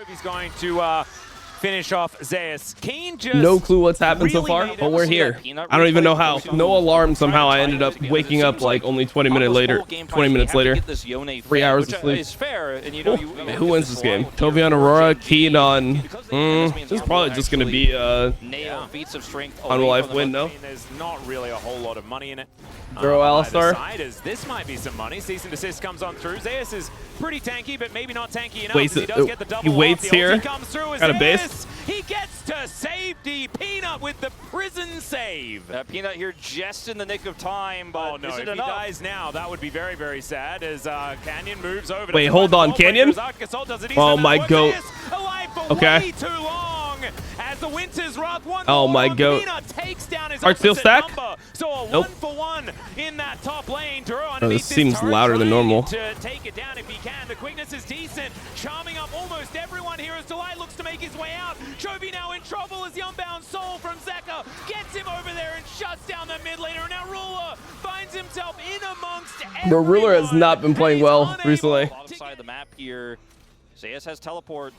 CHOVY's going to finish off Zeus. Keen just no clue what's happened so far, but we're here. I don't even know how. No alarm. Somehow I ended up waking up like only 20 minutes later. 20 minutes later. 3 hours of sleep. Who wins this game? CHOVY on Aurora. Keen on. This is probably just going to be a on-life win, no? There's not really a whole lot of money in it. Zero Alistar. This might be some money. Cease and desist comes on through. Zeus is pretty tanky, but maybe not tanky enough. He waits here. Got a base. He gets to safety. Peanut with the prison save. Peanut here just in the nick of time, but oh no, if he dies now, that would be very, very sad as Canyon moves over. Wait, hold on, Canyon? Oh my goat. Okay. Too long as the Winter's Wrath one. Oh my goat. Takes down his Heart steel stack? So a nope. 1-for-1 in that top lane. Oh, this seems louder than normal. To take it down if he can. The quickness is decent. Charming up almost everyone here as Delight looks to make his way out. CHOVY now in trouble as the unbound soul from Zeka gets him over there and shuts down the mid laner. And now Ruler finds himself in amongst everyone. The Ruler has not been playing well recently. Alongside the map here, Zeus has teleport.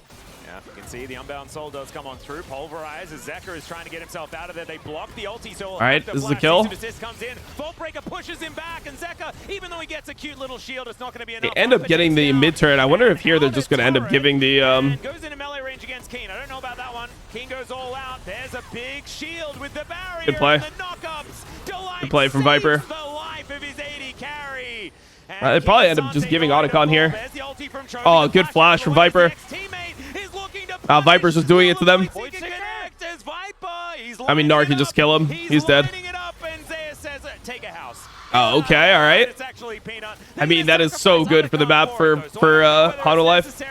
Yeah, you can see the unbound soul does come on through. Pulverize as Zeka is trying to get himself out of there. They block the ulti, so all right, this is a kill. Comes in. Vault Breaker pushes him back, and Zeka, even though he gets a cute little shield, it's not going to be enough. They end up getting the mid turret. I wonder if here they're just going to end up giving the goes into melee range against Keen. I don't know about that one. Keen goes all out. There's a big shield with the barrier. Good play. And the knockups. Good play from Viper. The life of his AD carry. They probably end up just giving Otacon here. Oh, good flash from Viper. Viper's just doing it to them. I mean, Nar can just kill him. He's dead. Oh, okay, all right. I mean, that is so good for the map for Hololive.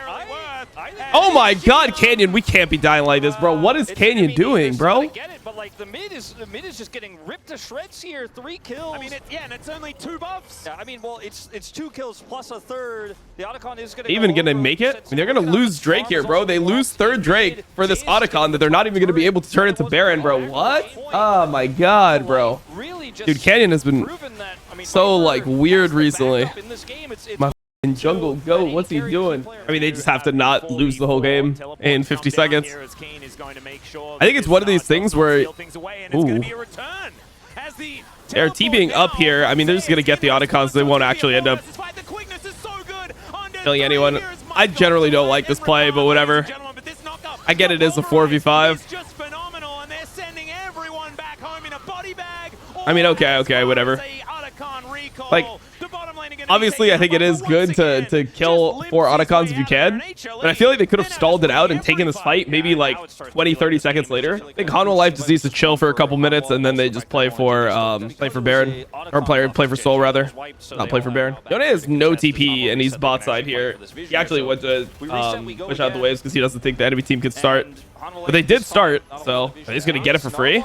Oh my God, Canyon, we can't be dying like this, bro. What is Canyon doing, bro? I get it, but like the mid is just getting ripped to shreds here. 3 kills. I mean, and it's only 2 buffs. Yeah, I mean, well, it's 2 kills plus a third. The Otacon is gonna even gonna make it. I mean, they're gonna lose Drake here, bro. They lose 3rd Drake for this Otacon that they're not even gonna be able to turn into Baron, bro. What? Oh my God, bro. Dude, Canyon has been so like weird recently. My jungle goat, what's he doing? I mean, they just have to not lose the whole game in 50 seconds. I think it's one of these things where, ooh, they're TPing up here. I mean, they're just gonna get the Otacons. They won't actually end up killing anyone. I generally don't like this play, but whatever. I get it as a 4v5. I mean, okay, whatever. Like, obviously, I think it is good to kill 4 Otacons if you can, but I feel like they could have stalled it out and taken this fight maybe like 20-30 seconds later. I think Hololive just needs to chill for a couple minutes and then they just play for Baron, or play for Soul rather, not play for Baron. Yone has no TP and he's bot side here. He actually went to push out the waves because he doesn't think the enemy team could start. But they did start, so he's going to get it for free.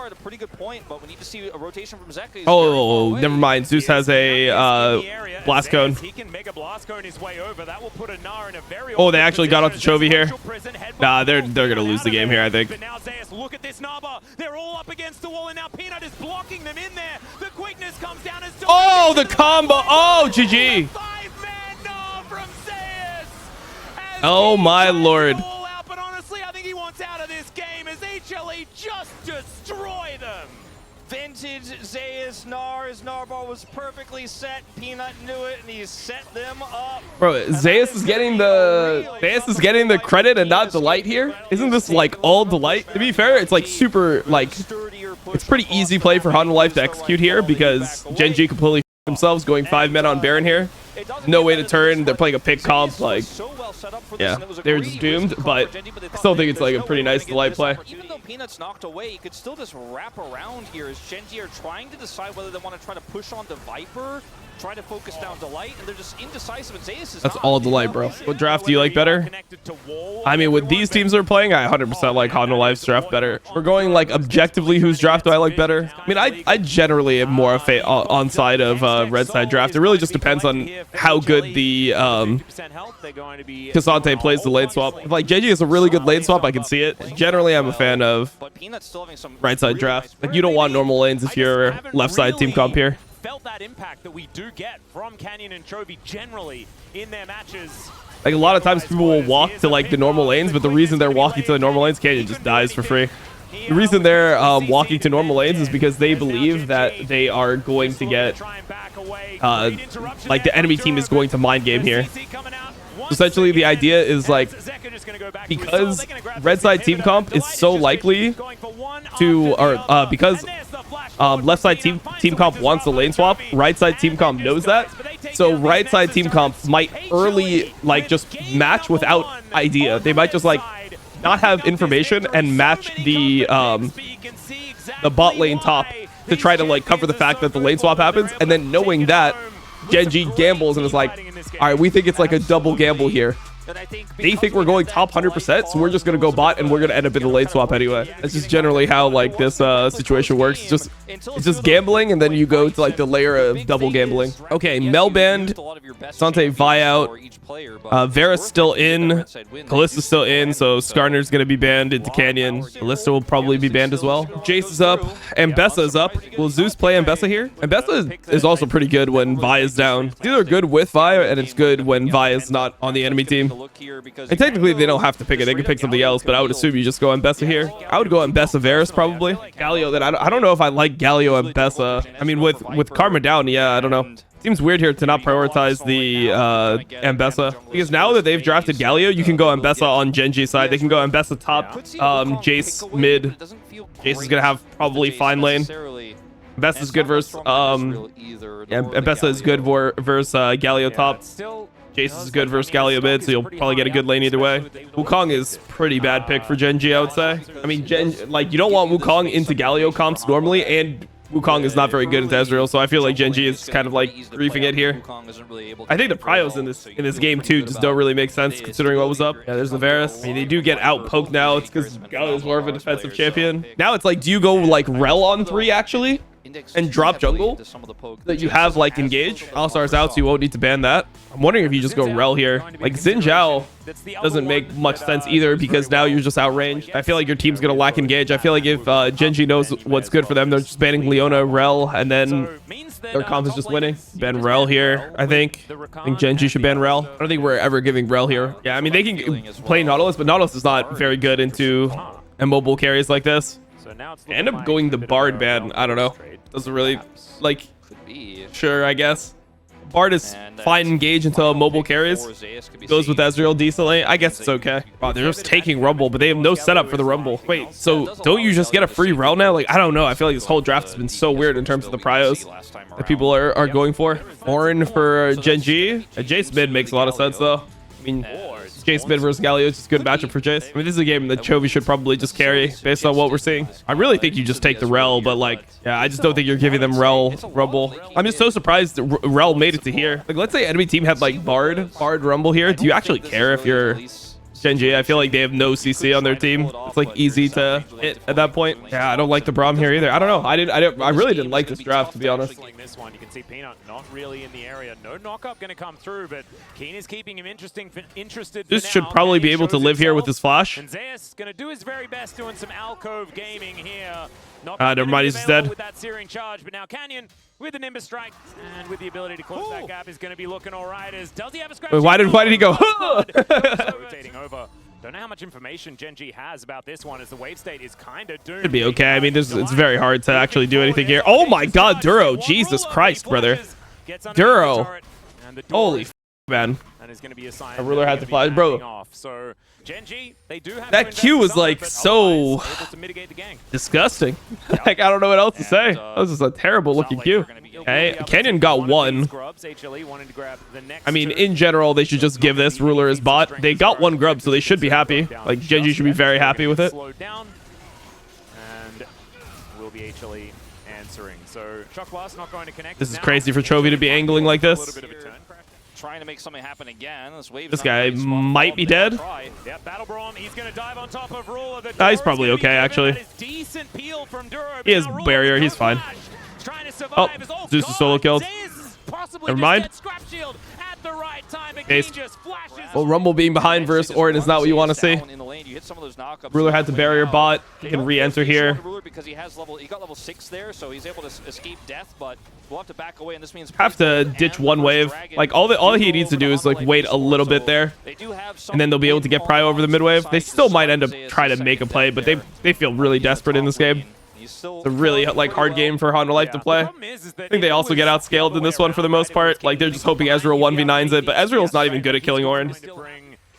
Oh, never mind. Zeus has a blast cone. Oh, they actually got onto CHOVY here. Nah, they're going to lose the game here, I think. Look at this Naba. They're all up against the wall, and now Peanut is blocking them in there. The quickness comes down as oh, the combo. Oh, GG. Oh, my Lord. Out of this game as HLE just destroy them. Vintage Zeus Narbar was perfectly set. Peanut knew it and he set them up. Bro, Zeus is getting the credit and not Delight here. Isn't this like all Delight? To be fair, it's like super like it's pretty easy play for Hololive to execute here because GenG completely themselves going 5 men on Baron here. No way to turn. They're playing a pick comp. Like, yeah, they were just doomed. But I still think it's like a pretty nice Delight play. Even though Peanut's knocked away, he could still just wrap around here as GenG are trying to decide whether they want to try to push on the Viper, try to focus down Delight, and they're just indecisive. And Zeus is That's all Delight, bro. What draft do you like better? I mean, with these teams are playing, I 100% like Hololive's draft better. We're going like objectively, whose draft do I like better? I mean, I generally am more on side of red side draft. It really just depends on how good the Cassante plays the lane swap. If like JG is a really good lane swap, I can see it. Generally, I'm a fan of right side draft. Like, you don't want normal lanes if you're left side team comp here. Felt that impact that we do get from Canyon and CHOVY generally in their matches. Like a lot of times people will walk to like the normal lanes, but the reason they're walking to the normal lanes, Canyon just dies for free. The reason they're walking to normal lanes is because they believe that they are going to get like the enemy team is going to mind game here. Essentially, the idea is like, because red side team comp is so likely to, or because left side team comp wants the lane swap, right side team comp knows that. So right side team comp might early like just match without idea. They might just like not have information and match the bot lane top to try to like cover the fact that the lane swap happens, and then knowing that GenG gambles and is like, all right, we think it's like a double gamble here. They think we're going top 100%, so we're just gonna go bot and we're gonna end up in the lane swap anyway. That's just generally how like this situation works. It's just gambling, and then you go to like the layer of double gambling. Okay, Mel banned, Sante Vi out, Vera's still in, Callista's still in, so Skarner's gonna be banned into Canyon. Callista will probably be banned as well. Jace is up, Ambessa is up. Will Zeus play Ambessa here? Ambessa is also pretty good when Vi is down. It's either good with Vi, and it's good when Vi is not on the enemy team. And technically they don't have to pick it, they can pick something else, but I would assume you just go Ambessa here. I would go Ambessa Varus probably. Galio, then I don't know if I like Galio Ambessa. I mean, with Karma down, yeah, I don't know. Seems weird here to not prioritize the Ambessa, because now that they've drafted Galio, you can go Ambessa on GenG side. They can go Ambessa top, Jace mid. Jace is gonna have probably fine lane. Ambessa is good versus Ambessa is good versus Galio top. Jace is good versus Galio mid, so you'll probably get a good lane either way. Wukong is pretty bad pick for GenG, I would say. I mean, like, you don't want Wukong into Galio comps normally, and Wukong is not very good into Ezreal, so I feel like GenG is kind of like griefing it here. I think the prios in this game too just don't really make sense considering what was up. Yeah, there's the Varus. I mean, they do get out poked now. It's because Galio is more of a defensive champion. Now it's like, do you go like Rel on 3 actually and drop jungle that you have like engage? All-Star's out, so you won't need to ban that. I'm wondering if you just go Rel here. Like Xin Zhao doesn't make much sense either, because now you're just outranged. I feel like your team's gonna lack engage. I feel like if GenG knows what's good for them, they're just banning Leona, Rel, and then their comp is just winning. Ban Rel here, I think. I think GenG should ban Rel. I don't think we're ever giving Rel here. Yeah, I mean, they can play Nautilus, but Nautilus is not very good into immobile carries like this. I end up going the Bard ban. I don't know. Doesn't really, like, sure, I guess. Bard is fine engage until mobile carries. Goes with Ezreal decently. I guess it's okay. Wow, they're just taking Rumble, but they have no setup for the Rumble. Wait, so don't you just get a free Rel now? Like, I don't know. I feel like this whole draft has been so weird in terms of the prios that people are going for. Orin for GenG. Jace mid makes a lot of sense, though. I mean, Jace mid versus Galio is just a good matchup for Jace. I mean, this is a game that CHOVY should probably just carry based on what we're seeing. I really think you just take the Rel, but like, yeah, I just don't think you're giving them Rel Rumble. I'm just so surprised that Rel made it to here. Like, let's say enemy team had like Bard Rumble here. Do you actually care if you're GenG? I feel like they have no CC on their team. It's like easy to hit at that point. Yeah, I don't like the Braum here either. I don't know. I really didn't like this draft, to be honest. This one, you can see Peanut not really in the area. No knockup going to come through, but Keen is keeping him interested. This should probably be able to live here with his flash. And Zeus going to do his very best doing some alcove gaming here. Never mind, he's dead. With that searing charge, but now Canyon with the Nimbus strike and with the ability to close that gap is going to be looking all right. Does he have a scratch? Wait, why did he go? Rotating over. Don't know how much information GenG has about this one, as the wave state is kind of doomed. It'd be okay. I mean, it's very hard to actually do anything here. Oh my God, Duro! Jesus Christ, brother. Duro. Holy man. A ruler had to fly, bro. So GenG, they do have that Q was like so disgusting. Like, I don't know what else to say. That was just a terrible looking Q. Okay, Canyon got one. I mean, in general, they should just give this ruler as bot. They got one grub, so they should be happy. Like, GenG should be very happy with it. And will be HLE answering. So Chocolate not going to connect. This is crazy for CHOVY to be angling like this. Trying to make something happen again. This guy might be dead. Yeah, Battle Braum, he's going to dive on top of Ruler. He's probably okay, actually. He has barrier. He's fine. Oh, Zeus is solo killed. Never mind. at the right time. Based. Just flashes. Well, Rumble being behind versus Orin is not what you want to see. Ruler had the barrier bot. He can re-enter here. Because he got level 6 there, so he's able to escape death, but we'll have to back away, and this means have to ditch one wave. Like all he needs to do is like wait a little bit there, and then they'll be able to get Prio over the mid wave. They still might end up trying to make a play, but they feel really desperate in this game. It's a really like hard game for Honda Life to play. I think they also get outscaled in this one for the most part. Like they're just hoping Ezreal 1v9s it, but Ezreal's not even good at killing Orin.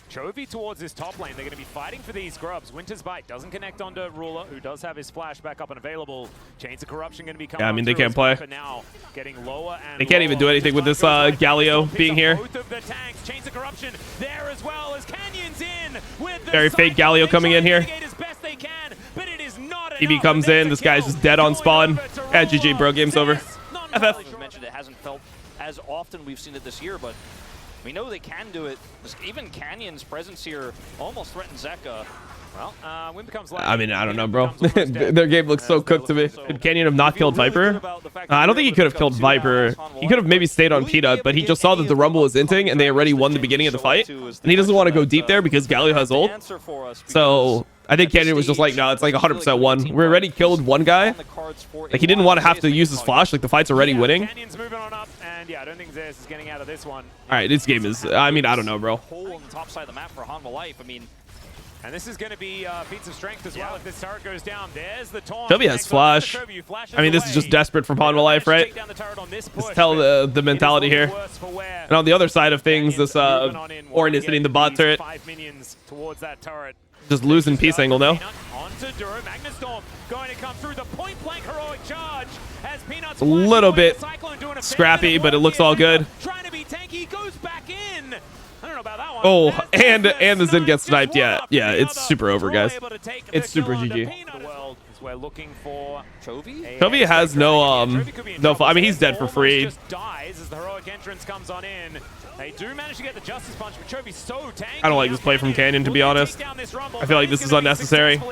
CHOVY towards his top lane. They're going to be fighting for these grubs. Winter's Bite doesn't connect onto Ruler, who does have his flash back up and available. Chains of Corruption going to be coming. Yeah, I mean they can't play. Now, getting lower and they can't even do anything with this Galio being here. Both of the tanks. Chains of Corruption there as well as Canyon's in with the very fake Galio coming in here. EB comes in. This guy's just dead on spawn. Yeah, GG, bro. Game's over. FF. You mentioned it hasn't felt as often we've seen it this year, but we know they can do it. Even Canyon's presence here almost threatens Zeka. Well, when becomes I mean, I don't know, bro. Their game looks so cooked to me. Could Canyon have not killed Viper? I don't think he could have killed Viper. He could have maybe stayed on Peanut, but he just saw that the Rumble was inting and they already won the beginning of the fight. And he doesn't want to go deep there because Galio has ult. So I think Canyon was just like, no, it's like 100% one. We already killed one guy. Like he didn't want to have to use his flash. Like the fight's already winning. Canyon's moving on up, and yeah, I don't think Zeus is getting out of this one. All right, this game is, I mean, I don't know, bro. Hole on the top side of the map for Hanwha Life. I mean, and this is going to be feats of strength as well if this turret goes down. There's the taunt. CHOVY has flash. I mean, this is just desperate from Hanwha Life, right? Just tell the mentality here. And on the other side of things, this Orin is hitting the bot turret. Just losing piece angle now. A little bit scrappy, but it looks all good. Oh, and the Zen gets sniped. Yeah, it's super over, guys. It's super GG. We're looking for CHOVY has no I mean, he's dead for free. Just dies as the heroic entrance comes on in. They do manage to get the justice punch, but CHOVY's so tanky. I don't like this play from Canyon, to be honest. I feel like this is unnecessary. I feel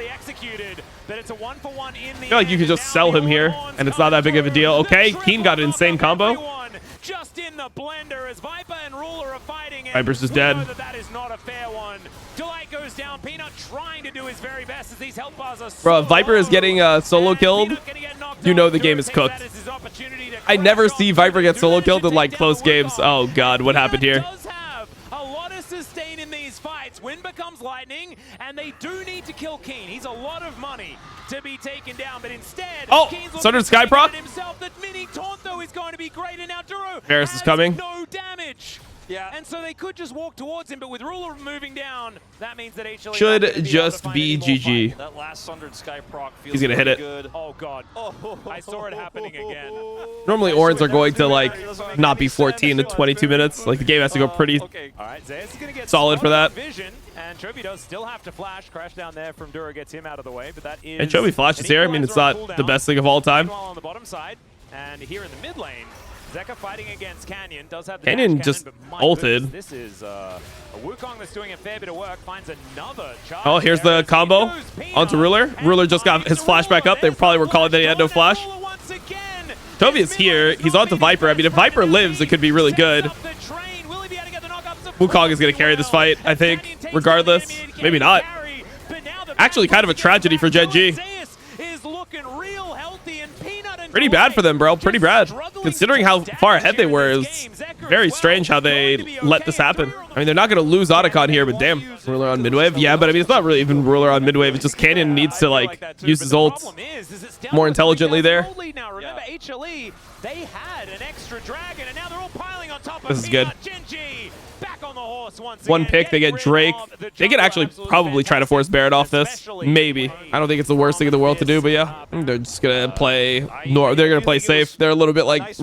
like you could just sell him here, and it's not that big of a deal. Okay, Keen got an insane combo. Just in the blender as Viper and Ruler are fighting. Viper's just dead. That is not a fair one. Delight goes down. Peanut trying to do his very best as these health bars are so bro, if Viper is getting solo killed, you know the game is cooked. I never see Viper get solo killed in like close games. Oh god, what happened here? Sustain in these fights. Wind becomes lightning, and they do need to kill Keen. He's a lot of money to be taken down, but instead, Sundered Sky proc. Himself, that mini taunt though is going to be great, and now Duro Varus is coming. No damage. Yeah, and so they could just walk towards him, but with Ruler moving down, that means that HLE should just be GG. That last Sundered Sky proc feels He's gonna hit it. Good. Oh god, I saw it happening again. Normally Orins are going to like not be 14 to 22 minutes. Like the game has to go pretty solid for that. And CHOVY does still have to flash. Crash down there from Duro gets him out of the way, but that is. And CHOVY flashes here. I mean, it's not the best thing of all time. On the bottom side, and here in the mid lane, Zeka fighting against Canyon. Does have the Canyon just ulted. This is a Wukong that's doing a fair bit of work. Finds another charge. Oh, here's the combo onto Ruler. Ruler just got his flash back up. They probably were calling that he had no flash. CHOVY is here. He's onto Viper. I mean, if Viper lives, it could be really good. Wukong is going to carry this fight, I think, regardless. Maybe not. Actually, kind of a tragedy for GenG. Pretty bad for them, bro. Pretty bad. Considering how far ahead they were, it was very strange how they let this happen. I mean, they're not going to lose Otacon here, but damn. Ruler on midwave? Yeah, but I mean, it's not really even Ruler on midwave. It's just Canyon needs to, like, use his ult more intelligently there. Remember, HLE, they had an extra dragon, and now they're all piling on top of This is good. GenG back on the horse once One again. pick, they get Drake. They could actually probably try to force Barrett off this. Maybe. I don't think it's the worst thing in the world to do, but yeah. They're just going to play... They're going to play safe. They're a little bit, like,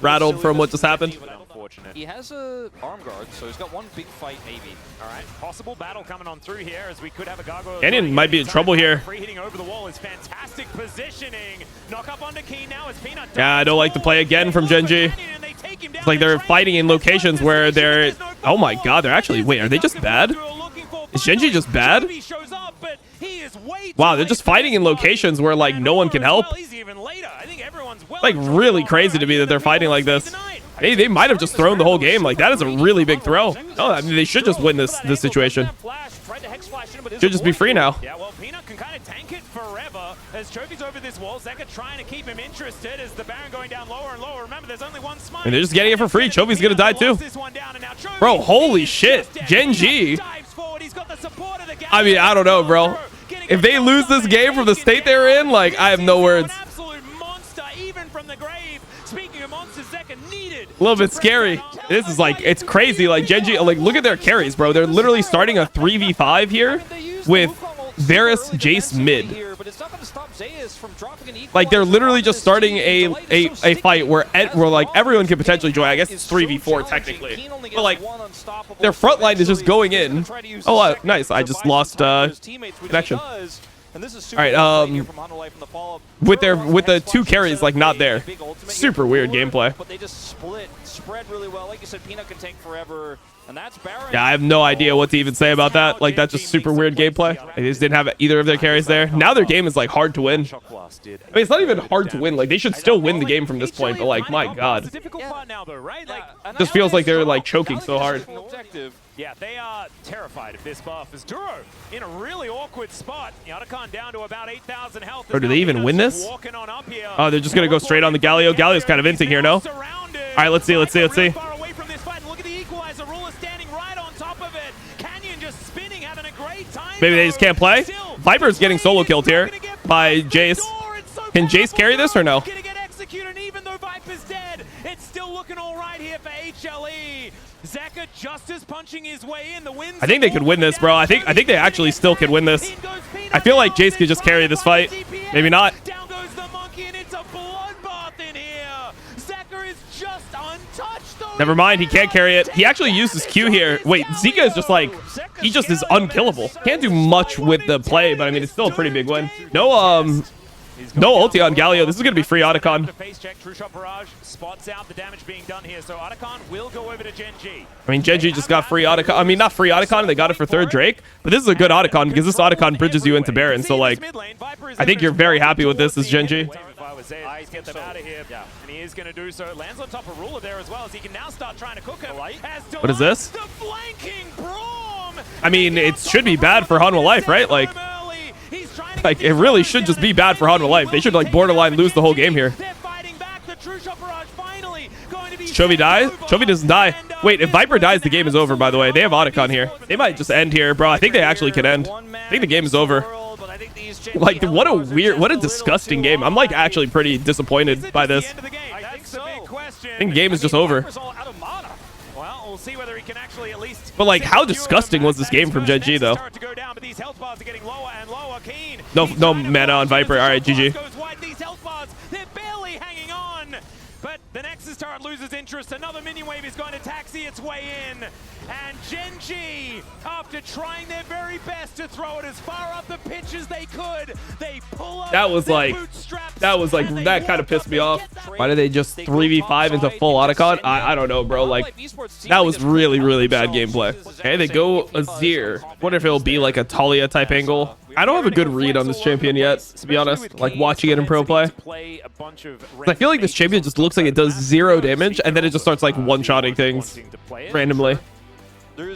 rattled from what just happened. He has a arm guard, so he's got one big fight maybe. All right, possible battle coming on through here as we could have a gargoyle. Canyon might be in trouble here. Free hitting over the wall is fantastic positioning. Knock up onto Keen now as Peanut. Yeah, I don't like the play again from GenG. It's like they're fighting in locations where they're... Oh my god, they're actually... Wait, are they just bad? Is GenG just bad? Wow, they're just fighting in locations where, like, no one can help. It's like really crazy to me that they're fighting like this. Hey, they might have just thrown the whole game. Like, that is a really big throw. Oh, I mean, they should just win this situation. Should just be free now. Yeah, well, Peanut can kind of tank it forever as CHOVY's over this wall. Zeka trying to keep him interested as the Baron going down lower and lower. Remember, there's only one smite. And they're just getting it for free. CHOVY's gonna die too. Bro, holy shit. GenG. I mean, I don't know, bro. If they lose this game from the state they're in, like, I have no words. A little bit scary. This is like, it's crazy. Like, GenG, like, look at their carries, bro. They're literally starting a 3v5 here with Varus, Jace mid. Like, they're literally just starting a fight where like everyone could potentially join. I guess it's 3v4 technically, but like their front line is just going in. Oh, nice. I just lost connection. All right, with the two carries like not there, super weird gameplay. But they just spread really well. Like you said, Peanut can tank forever, and that's Baron. Yeah, I have no idea what to even say about that. Like, that's just super weird gameplay. They just didn't have either of their carries there. Now their game is like hard to win. I mean, it's not even hard to win. Like, they should still win the game from this point. But like, my God, just feels like they're like choking so hard. Yeah, they are terrified of this buff. As Duro in a really awkward spot. Otacon down to about 8,000 health. Or do they even win this? Oh, they're just gonna go straight on the Galio. Galio's kind of inting here, no? All right, let's see. Look at the equalizer. Rula standing right on top of it. Canyon just spinning, having a great time. Maybe they just can't play. Viper's getting solo killed here by Jace. Can Jace carry this or no? Even though Viper's dead, it's still looking all right here for HLE. Zeka just is punching his way in. The wins. I think they could win this, bro. I think they actually still could win this. I feel like Jace could just carry this fight. Maybe not. Down goes the monkey, and it's a bloodbath in here. Zeka is just untouched. Never mind, he can't carry it. He actually used his Q here. Wait, Zeka is just like, he just is unkillable. Can't do much with the play, but I mean, it's still a pretty big win. No ulti on Galio. This is going to be free Otacon. I mean, GenG just got free Otacon. I mean, not free Otacon. They got it for third Drake. But this is a good Otacon because this Otacon bridges you into Baron. So, like, I think you're very happy with this as GenG. Get them out of here, and he is going to do so. Lands on top of Ruler there as well, as he can now start trying to cook him. What is this? I mean, it should be bad for Hanwha Life, right? Like, it really should just be bad for Hanwha Life. They should, like, borderline lose the whole game here. CHOVY dies? CHOVY doesn't die. Wait, if Viper dies, the game is over, by the way. They have Otacon here. They might just end here, bro. I think they actually can end. I think the game is over. Like, what a disgusting game. I'm, like, actually pretty disappointed by this. I think the game is just over. But, like, how disgusting was this game from GenG, though? No mana on Viper. All right, GG. They're barely hanging on. But the Nexus turret loses interest. Another minion wave is going to taxi its way in. And GenG, after trying their very best to throw it as far up the pitch as they could, they pull up. That that kind of pissed me off. Why did they just 3v5 into full Otacon? I don't know, bro. Like, that was really, really bad gameplay. Okay, they go Azir. Wonder if it'll be like a Talia type angle. I don't have a good read on this champion yet, to be honest. Like, watching it in pro play. I feel like this champion just looks like it does 0 damage, and then it just starts, like, one-shotting things randomly.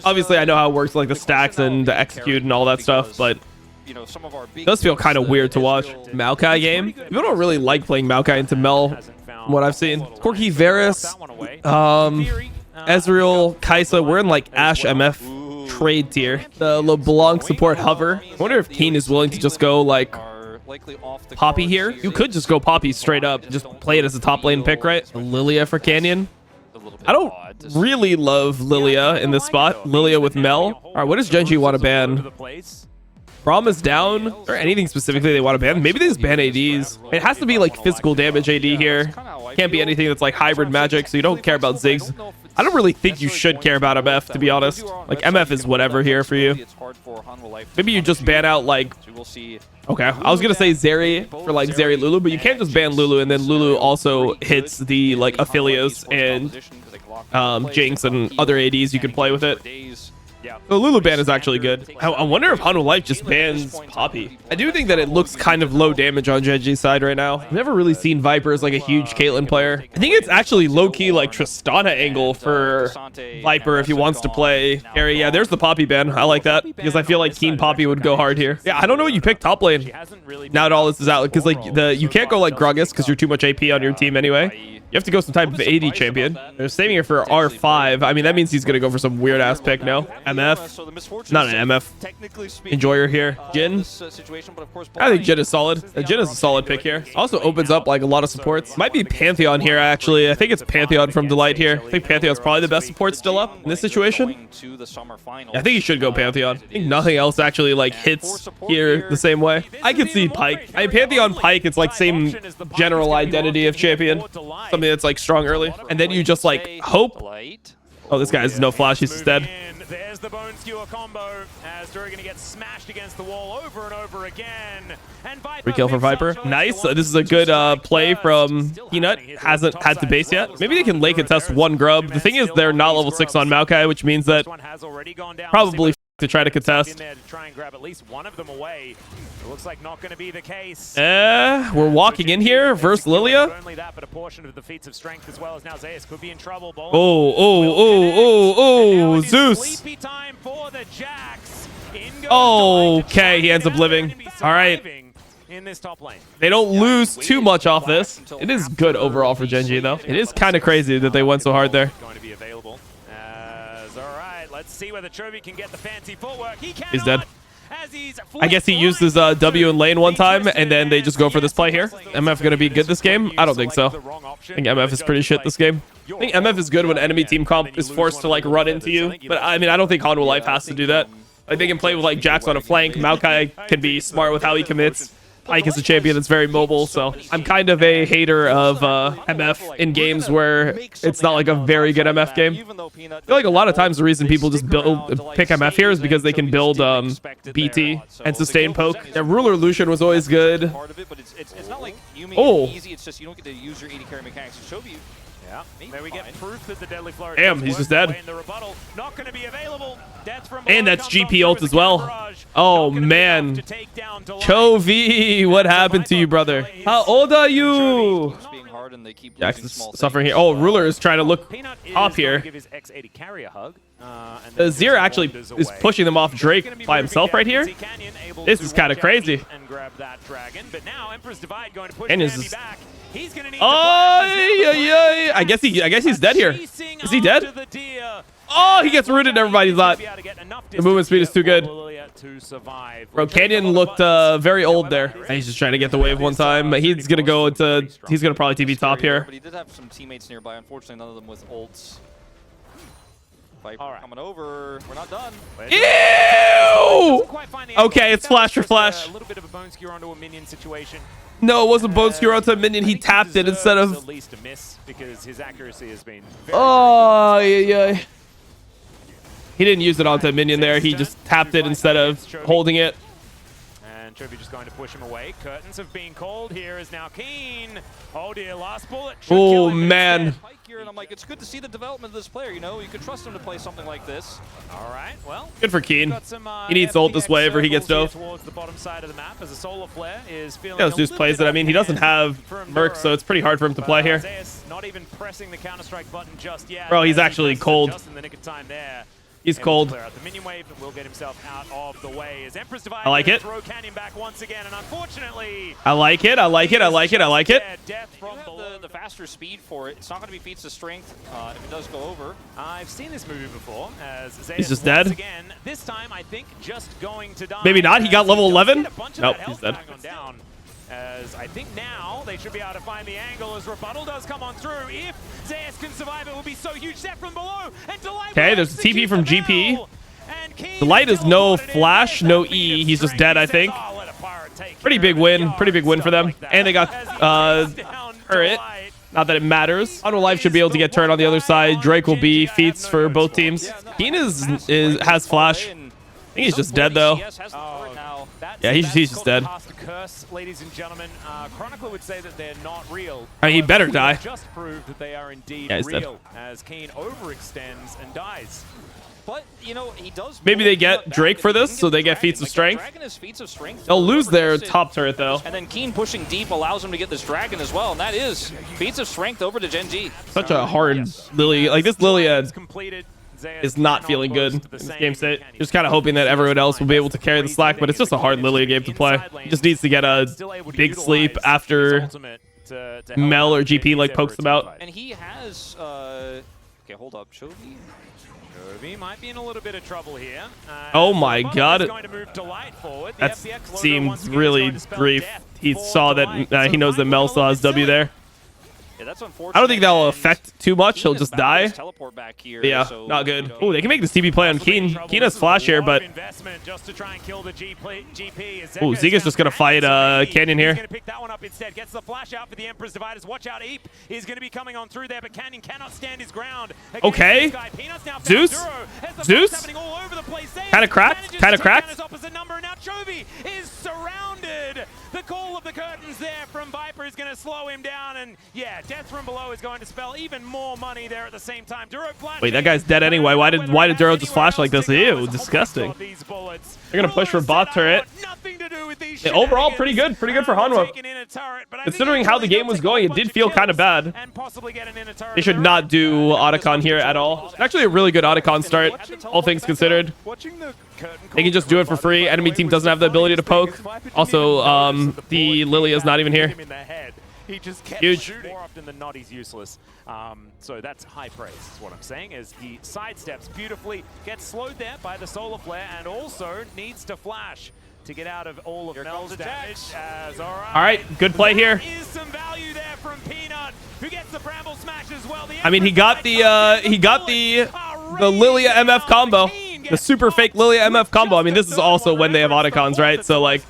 Obviously, I know how it works, like the stacks and the execute and all that stuff, but it does feel kind of weird to watch. Maokai game? People don't really like playing Maokai into Mel, from what I've seen. Corki, Varus, Ezreal, Kai'Sa. We're in, like, Ashe MF trade tier. The LeBlanc support hover. I wonder if Keen is willing to just go like Poppy here. You could just go Poppy straight up, just play it as a top lane pick, right? Lilia for Canyon. I don't really love Lilia in this spot. Lilia with Mel. All right, what does GenG want to ban? Braum is down, or anything specifically they want to ban. Maybe they just ban ADs. It has to be like physical damage AD here. Can't be anything that's like hybrid magic, so you don't care about Ziggs. I don't really think you should care about MF, to be honest. Like, MF is whatever here for you. Maybe you just ban out, like... Okay, I was going to say Zeri for, like, Zeri Lulu, but you can't just ban Lulu, and then Lulu also hits the, like, Aphelios and Jinx and other ADs you can play with it. The Lulu ban is actually good. I wonder if Hanu Life just bans Poppy. I do think that it looks kind of low damage on GenG's side right now. I've never really seen Viper as like a huge Caitlyn player. I think it's actually low-key like Tristana angle for Viper if he wants to play carry. Yeah, there's the Poppy ban. I like that because I feel like Keen Poppy would go hard here. Yeah, I don't know what you pick top lane now that all this is out, because like you can't go like Gragas because you're too much AP on your team anyway. You have to go some type of AD champion. They're saving it for R5. I mean, that means he's going to go for some weird ass pick, no? MF. Not an MF enjoyer here. Jhin. I think Jhin is solid. Jhin is a solid pick here. Also opens up like a lot of supports. Might be Pantheon here, actually. I think it's Pantheon from Delight here. I think Pantheon's probably the best support still up in this situation. I think he should go Pantheon. I think nothing else actually like hits here the same way. I could see Pyke. I mean, Pantheon Pyke, it's like same general identity of champion. Something that's like strong early, and then you just like hope. Oh, this guy has no flash. He's just dead. There's the bone skewer combo as Dura gonna get smashed against the wall over and over again. And Viper Rekill for Viper. Nice. This is a good play from Peanut. Hasn't had to base yet. Maybe they can late contest one grub. The thing is, they're not level 6 on Maokai, which means that probably to try to contest. To try and grab at least one of them away. It looks like not going to be the case. We're walking in here versus Lilia. Not only that, but a portion of the feats of strength as well as now Zeus could be in trouble. Oh, Zeus. Sleepy time for the Jax. Okay, he ends up living. All right. In this top lane. They don't lose too much off this. It is good overall for GenG though. It is kind of crazy that they went so hard there. Going to be available. All right, let's see whether CHOVY can get the fancy footwork. He's dead. I guess he used his W in lane one time, and then they just go for this play here. MF going to be good this game? I don't think so. I think MF is pretty shit this game. I think MF is good when enemy team comp is forced to like run into you. But I mean, I don't think Hanu Life has to do that. Like, they can play with like Jax on a flank. Maokai can be smart with how he commits. Pyke is a champion that's very mobile, so I'm kind of a hater of MF in games where it's not like a very good MF game. I feel like a lot of times the reason people just pick MF here is because they can build BT and sustain poke. Yeah, Ruler Lucian was always good. Oh. Yeah, there we get proof that the deadly flourish. Damn, he's just dead. Not going to be available. And that's GP ult as well. Oh man, CHOVY, what happened to you, brother? How old are you? Jax is suffering here. Oh, Ruler is trying to look up here. Zir actually is pushing them off Drake by himself right here. This is kind of crazy. And is just... Oh, yeah. I guess he's dead here. Is he dead? Oh, he gets rooted. Everybody's not. The movement speed is too good. Bro, Canyon looked very old there. He's just trying to get the wave one time. He's gonna go into. He's gonna probably TP top here. But he did have some teammates nearby. Unfortunately, none of them with ults. Viper coming over. We're not done. Ew! Okay, it's flash for flash. A little bit of a bone skewer onto a minion situation. No, it wasn't bone skewer onto a minion. He tapped it instead of. At least a miss because his accuracy has been. Oh yeah. He didn't use it onto a minion there. He just tapped it instead of holding it. And CHOVY just going to push him away. Curtains have been called. Here is now Keen. Oh dear, last bullet. Oh man. And I'm like, it's good to see the development of this player. You know, you could trust him to play something like this. All right, well. Good for Keen. He needs ult this wave or he gets dove. Towards the bottom side of the map as a solar flare is feeling. Yeah, Zeus plays it. I mean, he doesn't have Merc, so it's pretty hard for him to play here. Not even pressing the Counter-Strike button just yet. Bro, he's actually cold. Just in the nick of time there. He's cold. The minion wave will get himself out of the way as Empress Divide I like it. Throw Canyon back once again, and unfortunately, I like it. Death from the faster speed for it. It's not going to be feats of strength if it does go over. I've seen this movie before. As Zeus he's just dead. Again, this time I think just going to die. Maybe not. He got level 11. Nope, he's dead. As I think now they should be able to find the angle as rebuttal does come on through. If Zeus can survive, it will be so huge. Step from below and Delight. Okay, there's a TP from GP. Delight is no flash, no E. He's just dead, I think. Pretty big win for them. And they got turret. Not that it matters. Hanu Life should be able to get turned on the other side. Drake will be feats for both teams. Keen has flash. I think he's just dead though. Yeah, he's just dead. Ladies and gentlemen, Chronicler would say that they're not real. I mean, he better die. Just proved that they are indeed real as Keen overextends and dies. But, you know, he does. Maybe they get Drake for this, so they get feats of strength. They'll lose their top turret, though. And then Keen pushing deep allows him to get this dragon as well, and that is feats of strength over to GenG. Such a hard Lily. Like, this Lilia is not feeling good in this game state. Just kind of hoping that everyone else will be able to carry the slack, but it's just a hard Lilia game to play. He just needs to get a big sleep after Mel or GP like pokes them out. And he has okay, hold up, CHOVY. CHOVY might be in a little bit of trouble here. Oh my god. That seemed really brief. He saw that he knows that Mel saw his W there. Yeah, that's unfortunate. I don't think that will affect too much. He'll just die. Teleport back here, Yeah, so, not good. Oh, they can make this TP play on Keen. Keen has flash here, but... Oh, Zika's just going to fight Canyon here. He's going to pick that one up instead. Gets the flash out for the Emperor's Dividers. Watch out, Eep is going to be coming on through there, but Canyon cannot stand his ground. Okay. Zeus? Zeus? Kind of cracked. Kind of cracked. Now CHOVY is surrounded. The call of the curtains there from Viper is going to slow him down, and yeah, death from below is going to spell even more money there at the same time. Duro wait, that guy's dead anyway. Why did Duro just flash like this? Ew, disgusting. They're gonna push for bot turret. Yeah, overall, pretty good for Hanwha. Considering how the game was going, it did feel kind of bad. They should not do Otacon here at all. It's actually a really good Otacon start, all things considered. They can just do it for free. Enemy team doesn't have the ability to poke. Also, the Lilia is not even here. He just kept Huge. shooting. More often than not, he's useless. So that's high praise, is what I'm saying, as he sidesteps beautifully, gets slowed there by the Solar Flare, and also needs to flash to get out of all of Mel's damage. All right, good play here. There is some value there from Peanut, who gets the Bramble Smash as well. I mean, he got the Lilia MF combo. The super fake Lilia MF combo. I mean, this is also when they have Otacons, right? So, like,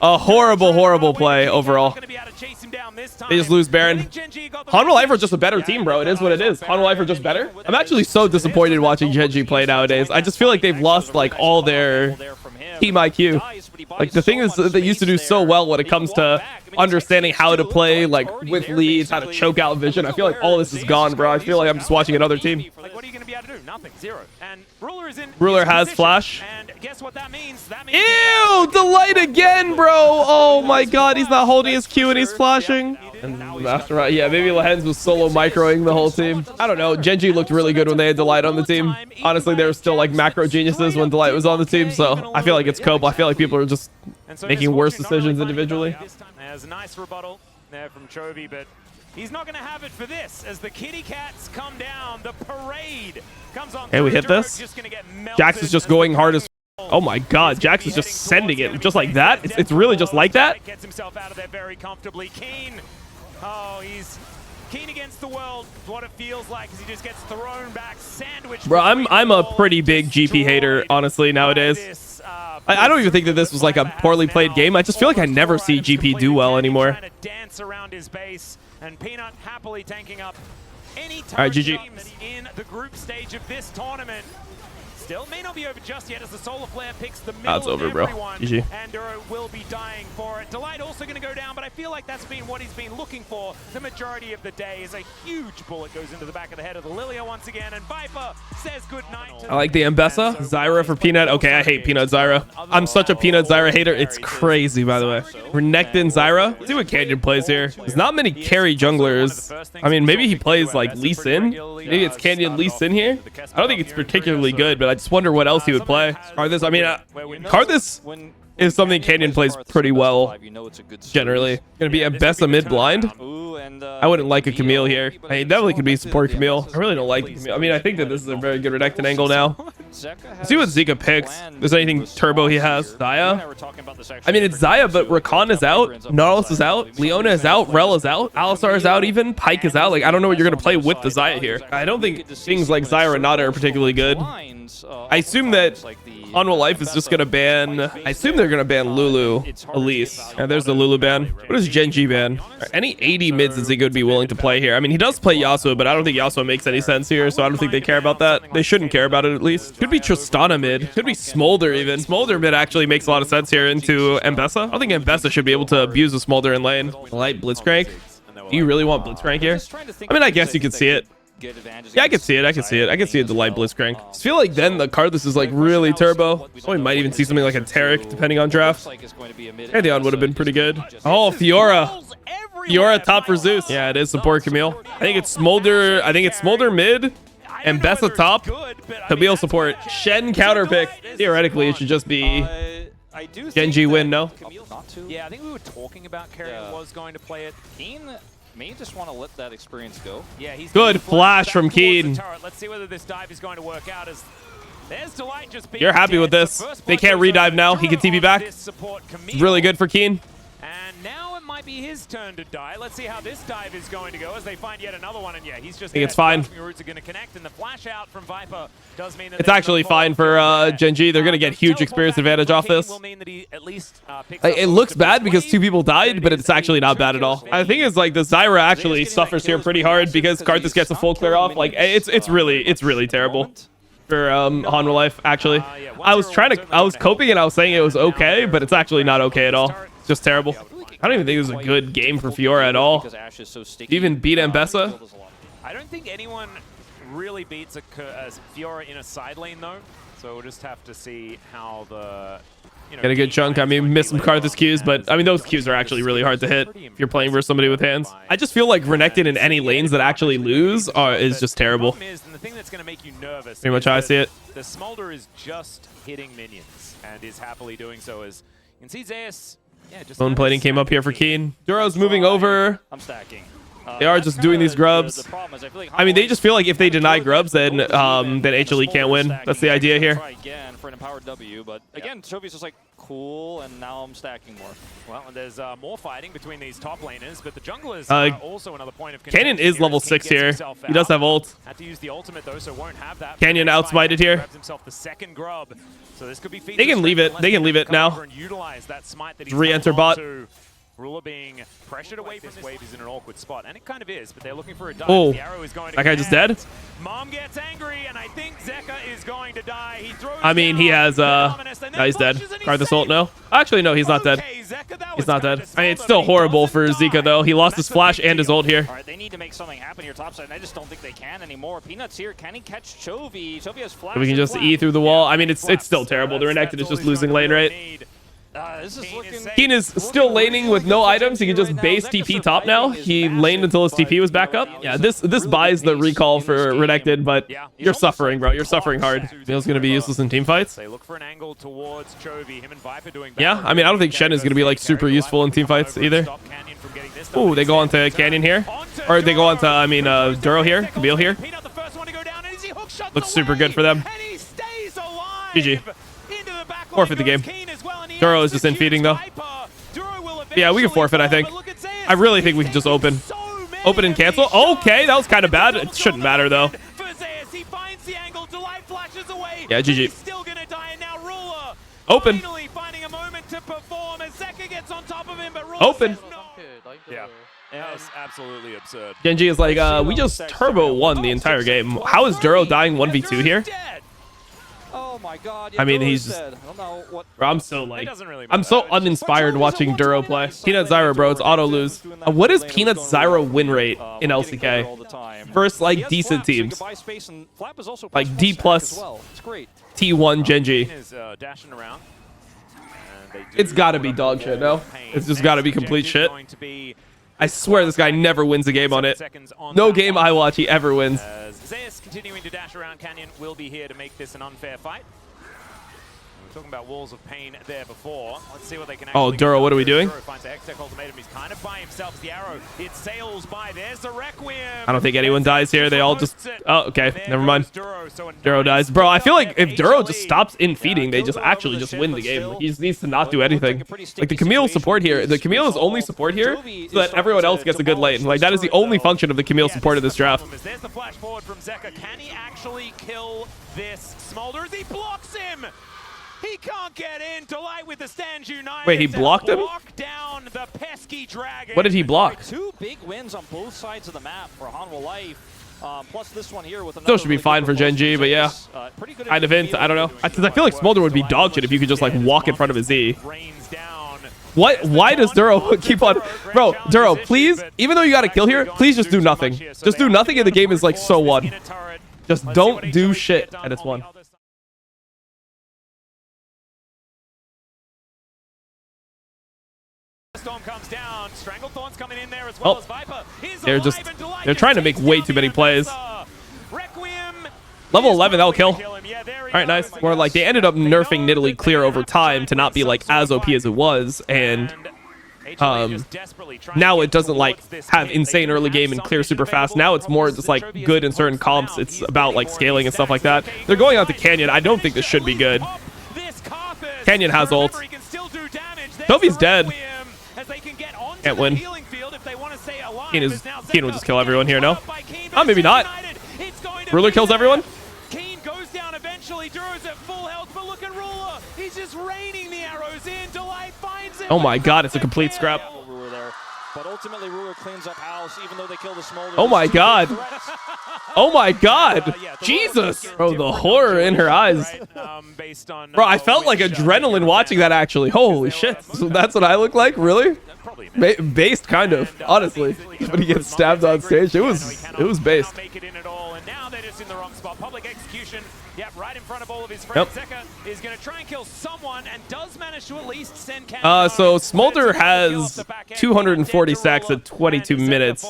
a horrible play overall. They just lose Baron. Hanwha Life are just a better team, bro. It is what it is. Hanwha Life are just better. I'm actually so disappointed watching GenG play nowadays. I just feel like they've lost, like, all their team IQ. Like, the thing is that they used to do so well when it comes to understanding how to play, like, with leads, how to choke out vision. I feel like all this is gone, bro. I feel like I'm just watching another team. Like, what are you going to be able to do? Nothing. Zero. And Ruler is in. Ruler has flash. And guess what that means? Ew! Delight again, bro! Oh my god, he's not holding his Q and he's flashing. And after, yeah, maybe Lehens was solo microing the whole team. I don't know. GenG looked really good when they had Delight on the team. Honestly, they were still like macro geniuses when Delight was on the team, so I feel like it's Cope. I feel like people are just making worse decisions individually. There's a nice rebuttal there from CHOVY, but he's not going to have it for this. As the kitty cats come down, the parade comes on. Hey, we hit this. Jax is just going hard as. Oh my god, Jax is just sending it just like that. It's really just like that. Gets himself out of there very comfortably. Keen. Oh, he's Keen against the world. What it feels like is he just gets thrown back, sandwiched. Bro, I'm a pretty big GP hater, honestly, nowadays. I don't even think that this was like a poorly played game. I just feel like I never see GP do well anymore. Trying to dance around his base, and Peanut happily tanking up any right, GG. teams in the group stage of this tournament. Still may not be over just yet as the Solar Flare picks the middle it's over, bro. GG. And Duro will be dying for it. Delight also going to go down, but I feel like that's been what he's been looking for the majority of the day. Is a huge bullet goes into the back of the head of the Lilia once again, and Viper says goodnight. I like the Mbessa. Zyra for Peanut. Okay, I hate Peanut Zyra. I'm such a Peanut Zyra hater. It's crazy, by the way. Renekton Zyra. Let's see what Canyon plays here. There's not many carry junglers. I mean, maybe he plays like Lee Sin. Maybe it's Canyon Lee Sin here. I don't think it's particularly good, but I just wonder what else he would play. Karthus, I mean, Karthus is something Canyon plays pretty well, generally. Gonna be a Mbessa mid-blind. I wouldn't like a Camille here. I mean, definitely could be support Camille. I really don't like Camille. I mean, I think that this is a very good Renekton angle now. Let's see what Zika picks. If there's anything turbo he has. Xayah? I mean, it's Xayah, but Rakan is out. Nautilus is out. Leona is out. Rel is out. Alistar is out even. Pike is out. Like, I don't know what you're going to play with the Xayah here. I don't think things like Xayah or Nada are particularly good. I assume that Hanwha Life is just going to ban... I assume they're going to ban Lulu, Elise. And there's the Lulu ban. What is GenG ban? Any 80 mids that Zika would be willing to play here? I mean, he does play Yasuo, but I don't think Yasuo makes any sense here, so I don't think they care about that. They shouldn't care about it, at least. Could be Tristana mid. Could be Smolder even. Smolder mid actually makes a lot of sense here into Mbessa. I don't think Mbessa should be able to abuse the Smolder in lane. Light Blitzcrank. Do you really want Blitzcrank here? I mean, I guess you could see it. good advantages. Yeah, I can see it. I can see it. I can see a Delight Blitzcrank. I just feel like then the card this is like really turbo. So we might even see something like a Tarek depending on draft. Pantheon would have been pretty good. Oh, Fiora. Fiora top for Zeus. Yeah, it is support Camille. I think it's Smolder. I think it's Smolder mid and Bessa top. Camille support. Shen counter pick. Theoretically, it should just be GenG win, no? Yeah, I think we were talking about Carrion was going to play it. Keen may just want to let that experience go. Yeah, he's good flash from Keen. Let's see whether this dive is going to work out. As there's Delight just being You're happy with this. They can't redive now. He can TP back. It's really good for Keen. And now it might be his turn to die. Let's see how this dive is going to go as they find yet another one. And yeah, he's just. I think it's fine. Roots are going to connect, and the flash out from Viper does mean that it's actually fine for GenG. They're going to get huge experience advantage off this. It looks bad because 2 people died, but it's actually not bad at all. I think it's like the Zyra actually suffers here pretty hard because kha'zix gets a full clear off. Like it's really terrible for Hanwha Life. Actually, I was coping and I was saying it was okay, but it's actually not okay at all. It's just terrible. I don't even think it was a good game for Fiora at all. Even beat Mbessa. I don't think anyone really beats a Fiora in a side lane though. So we'll just have to see how the get a good chunk. I mean, miss some kha'zix Qs, but I mean those Qs are actually really hard to hit if you're playing versus somebody with hands. I just feel like Renekton in any lanes that actually lose is just terrible. The thing that's going to make you nervous. Pretty much how I see it. The Smolder is just hitting minions and is happily doing so. As you can see, Zeus. Yeah, just bone plating came up here for Keen. Duro's moving over. I'm stacking. They are just doing these grubs. I mean, they just feel like if they deny grubs, then HLE can't win. That's the idea here. Again for an empowered W, but again, CHOVY's just like cool, and now I'm stacking more. Well, and there's more fighting between these top laners, but the jungler is also another point of contention. Canyon is level 6 here. He does have ult. Had to use the ultimate though, so won't have that. Canyon outsmited here. Grabs himself the second grub. So this could be they can leave it. They can leave it now. Re-enter bot. Ruler being pressured away from this wave is in an awkward spot, and it kind of is, but they're looking for a dive. Oh, the arrow is going to that guy just dead? Mom gets angry, and I think Zeka is going to die. He throws I mean, he has, no, he's dead. kha'zix ult, no? Actually, no, he's not dead. He's not dead. I mean, it's still horrible for Zeka, though. He lost his flash and his ult here. All right, they need to make something happen here topside, and I just don't think they can anymore. Peanuts here. Can he catch CHOVY? CHOVY has flash. We can just E through the wall. I mean, it's still terrible. The Renekton is just losing lane rate. Keen is still laning with no items. He can just base TP top now. He laned until his TP was back up. Yeah, this buys the recall for Renekton, but you're suffering, bro. You're suffering hard. Camille's going to be useless in team fights. They look for an angle towards CHOVY. Him and Viper doing yeah, I mean, I don't think Shen is going to be like super useful in team fights either. Ooh, they go on to Canyon here. Or they go on to, I mean, Duro here. Camille here. Looks super good for them. GG. Forfeit the game. Duro is just in feeding though. Yeah, we can forfeit, I think. I really think we can just open. Open and cancel. Okay, that was kind of bad. It shouldn't matter though. Yeah, GG. Open. Open. Yeah. That's absolutely absurd. GenG is like, we just turbo won the entire game. How is Duro dying 1v2 here? Oh my god. I mean, he's just... Bro, I'm so like... I'm so uninspired watching Duro play. Peanut Zyra, bro. It's auto lose. What is Peanut Zyra win rate in LCK? First, like, decent teams. Like, D+, T1 GenG. It's gotta be dog shit, no? It's just gotta be complete shit. I swear this guy never wins a game on it. No game I watch he ever wins. Zeus continuing to dash around. Canyon will be here to make this an unfair fight. We were talking about walls of pain there before. Let's see what they can actually. Oh, Duro, what are we doing? Duro finds the Hextech ultimatum. He's kind of by himself as the arrow. It sails by. There's the Requiem. I don't think anyone dies here. They all just... Oh, okay. Never mind. Duro dies. Bro, I feel like if Duro just stops in feeding, they just actually just win the game. Like, he just needs to not do anything. Like, the Camille support here. The Camille is only support here so that everyone else gets a good lane. Like, that is the only function of the Camille support of this draft. There's the flash forward from Zeka. Can he actually kill this Smolder as he blocks him? He can't get in. Delight with the stands united. Wait, he blocked him? Block down the pesky dragon. What did he block? Two big wins on both sides of the map for Hanwha Life. Plus this one here with another. Still should be fine for GenG, but yeah. Kind of int. I don't know. Because I feel like Smolder would be dog shit if you could just like walk in front of his E. Rains down. What? Why does Duro keep on? Bro, Duro, please, even though you got a kill here, please just do nothing. Just do nothing and the game is like so won. Just don't do shit and it's won. Storm comes down. Stranglethorn's coming in there as well as Viper. They're trying to make way too many plays. Level 11, that'll kill. All right, nice. More like they ended up nerfing Nidalee clear over time to not be like as OP as it was, and now it doesn't like have insane early game and clear super fast. Now it's more just like good in certain comps. It's about like scaling and stuff like that. They're going out to Canyon. I don't think this should be good. Canyon has ult. CHOVY's dead. Can't win. Keen will just kill everyone here, no? Oh, maybe not. Ruler kills everyone. Keen goes down eventually. Duro's at full health, but look at Ruler. He's just raining the arrows in. Delight finds him. Oh my god, it's a complete scrap. But ultimately, Ruler cleans up house, even though they kill the smolder. Oh my god. Oh my god. Jesus. Bro, the horror in her eyes. Bro, I felt like adrenaline watching that actually. Holy shit. So that's what I look like? Really? Based, kind of, honestly. When he gets stabbed on stage, it was based. In the wrong spot. Public execution. Yep, right in front of all of his friends. Zeka is going to try and kill someone and does manage to at least send Canada. So Smolder has 240 sacks at 22 minutes.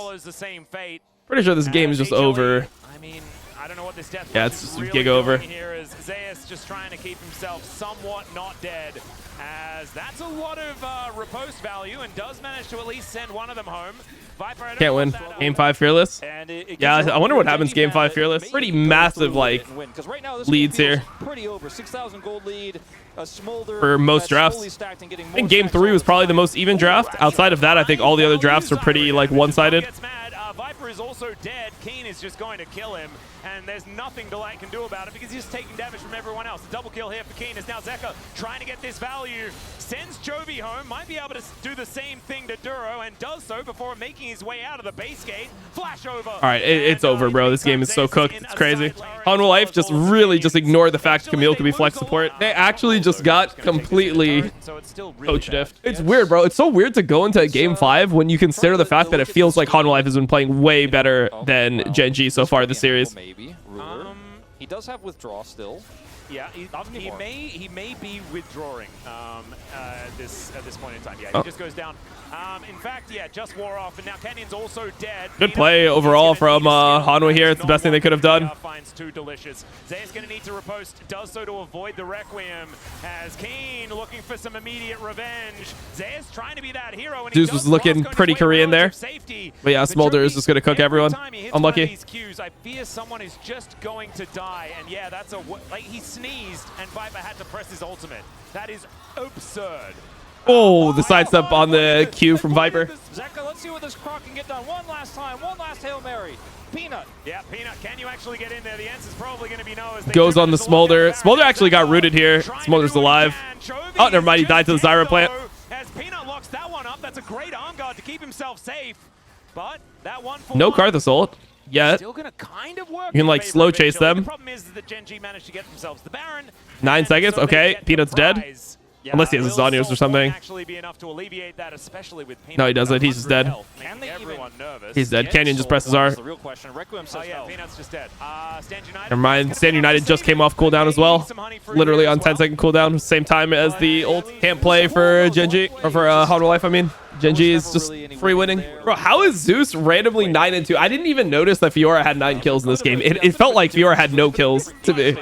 Pretty sure this game is just over. I mean, I don't know what this death it's just really gig over. Here is Zeus just trying to keep himself somewhat not dead, as that's a lot of riposte value and does manage to at least send one of them home. Viper, can't win. Game 5 Fearless. Yeah, I wonder what happens Game 5 Fearless. Pretty massive like leads here. Pretty over 6,000 gold lead. A smolder for most drafts. I think Game 3 was probably the most even draft. Outside of that, I think all the other drafts are pretty like one-sided. Viper is also dead. Keen is just going to kill him, and there's nothing Delight can do about it because he's just taking damage from everyone else. A double kill here for Keen is now Zeka trying to get this value. Sends CHOVY home, might be able to do the same thing to Duro, and does so before making his way out of the base gate. Flash over. All right, it's over, bro. This game is so cooked. It's crazy. Life just really just ignored the fact Camille could be flex support. They actually just got completely coach diffed. It's weird, bro. It's so weird to go into Game 5 when you consider the fact that it feels like Life has been playing way better than GenG so far this series. Maybe Ruler. He does have withdraw still. Yeah, he may be withdrawing at this point in time. Yeah, he just goes down. In fact, yeah, just wore off, and now Canyon's also dead. Good play overall from Hanwha here. It's the best thing they could have done. Finds too delicious. Zay's going to need to riposte. Does so to avoid the Requiem. As Keen looking for some immediate revenge. Zay's trying to be that hero. And Zeus was looking pretty Korean there. But yeah, Smolder is just going to cook everyone. Unlucky. I fear someone is just going to die, and yeah, that's a like he sneezed and Viper had to press his ultimate. That is absurd. Oh, the sidestep on the Q from Viper. Zeka, let's see what this Croc can get done. One last time, one last Hail Mary. Peanut. Yeah, Peanut, can you actually get in there? The answer's probably going to be no. As goes on the Smolder. Smolder actually got rooted here. Smolder's alive. Oh, never mind. He died to the Zyra plant. As Peanut locks that one up, that's a great arm guard to keep himself safe. But that one no Karthus ult yet. Still gonna kind of work. You can like slow chase them. The problem is that GenG managed to get themselves the Baron. 9 seconds. Okay, Peanut's dead. Yeah, unless he has a Zonios or something. Be enough to alleviate that, especially with no, he doesn't. He's just dead. He's dead. Canyon just presses R. The real question. Requiem says yeah, Peanut's just dead. Never mind. Stand United just came off cooldown as well. Literally on 10-second cooldown, same time as the ult. Can't play for GenG or for Life. I mean, GenG is just free winning. Bro, how is Zeus randomly 9-2? I didn't even notice that Fiora had 9 kills in this game. It felt like Fiora had no kills to me.